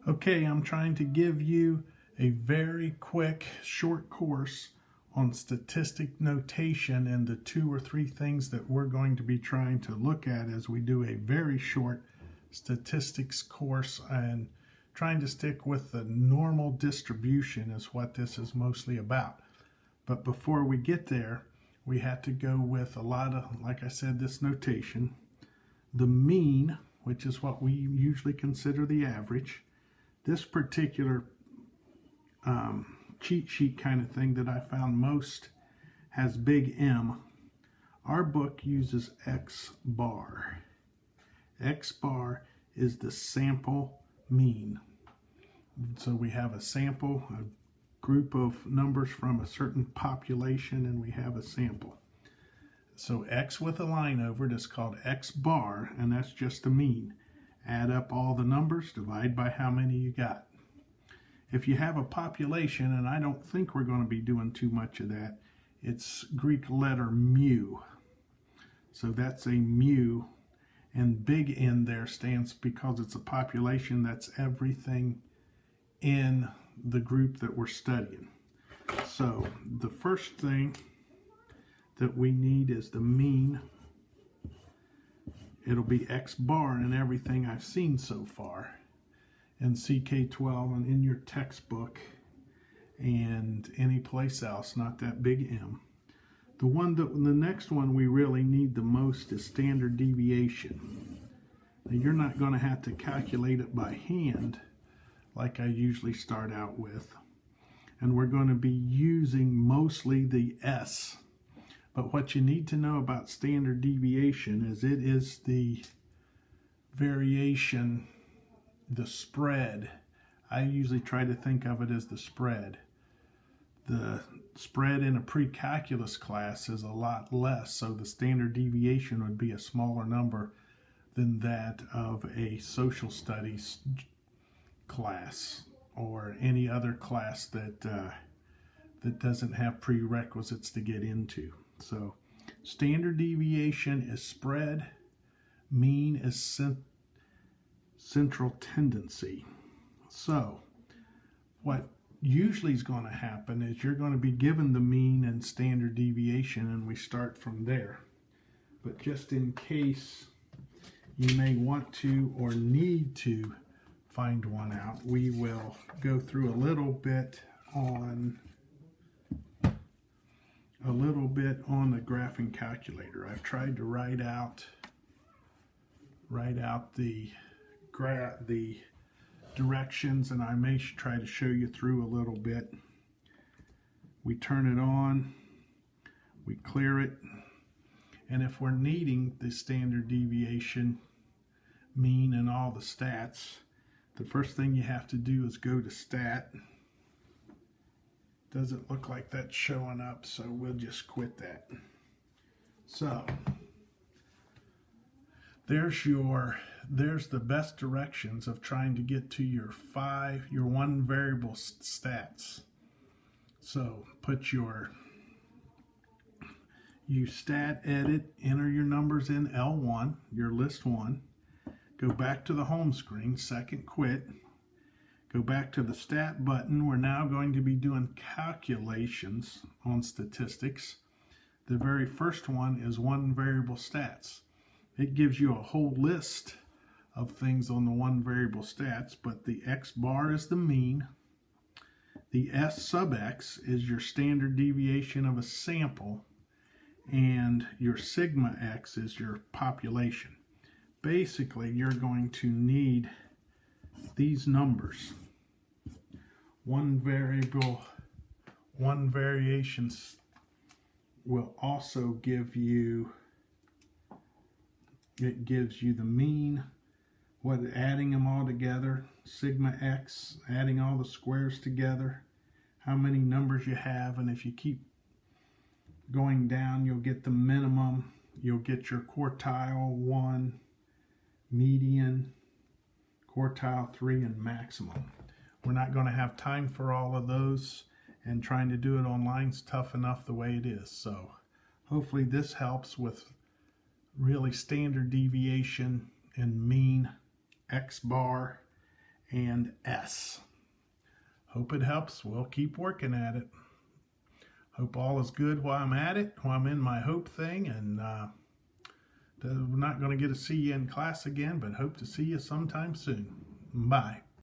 Okay, I'm trying to give you a very quick, short course on statistic notation and the 2 or 3 things that we're going to be trying to look at as we do a very short statistics course, and trying to stick with the normal distribution is what this is mostly about. But before we get there, we have to go with a lot of, like I said, this notation. The mean, which is what we usually consider the average. This particular cheat sheet kind of thing that I found most has big M. Our book uses X bar. X bar is the sample mean. So we have a sample, a group of numbers from a certain population, and we have a sample. So X with a line over it is called X bar, and that's just the mean. Add up all the numbers, divide by how many you got. If you have a population, and I don't think we're going to be doing too much of that, it's Greek letter mu. So that's a mu, and big N there stands because it's a population, that's everything in the group that we're studying. So the first thing that we need is the mean. It'll be X bar in everything I've seen so far in CK12 and in your textbook and any place else, not that big M. The next one we really need the most is standard deviation. Now, you're not going to have to calculate it by hand like I usually start out with. And we're going to be using mostly the S. But what you need to know about standard deviation is it is the variation, the spread. I usually try to think of it as the spread. The spread in a pre-calculus class is a lot less, so the standard deviation would be a smaller number than that of a social studies class or any other class that doesn't have prerequisites to get into. So standard deviation is spread, mean is central tendency. So what usually is going to happen is you're going to be given the mean and standard deviation, and we start from there. But just in case you may want to or need to find one out, we will go through a little bit on the graphing calculator. I've tried to write out the directions, and I may try to show you through a little bit. We turn it on, we clear it, and if we're needing the standard deviation, mean, and all the stats, the first thing you have to do is go to stat. Doesn't look like that's showing up, so we'll just quit that. So there's the best directions of trying to get to your one variable stats. So you stat edit, enter your numbers in L1, your list 1, go back to the home screen, second quit, go back to the stat button. We're now going to be doing calculations on statistics. The very first one is one variable stats. It gives you a whole list of things on the one variable stats, but the X bar is the mean. The S sub X is your standard deviation of a sample, and your sigma X is your population. Basically, you're going to need these numbers. One variable, one variation will also give you, it gives you the mean, adding them all together, sigma X, adding all the squares together, how many numbers you have, and if you keep going down, you'll get the minimum, you'll get your quartile 1, median, quartile 3, and maximum. We're not going to have time for all of those, and trying to do it online is tough enough the way it is. So hopefully this helps with really standard deviation and mean, X bar, and S. Hope it helps. We'll keep working at it. Hope all is good while I'm at it, while I'm in my hope thing, and we're not going to get to see you in class again, but hope to see you sometime soon. Bye.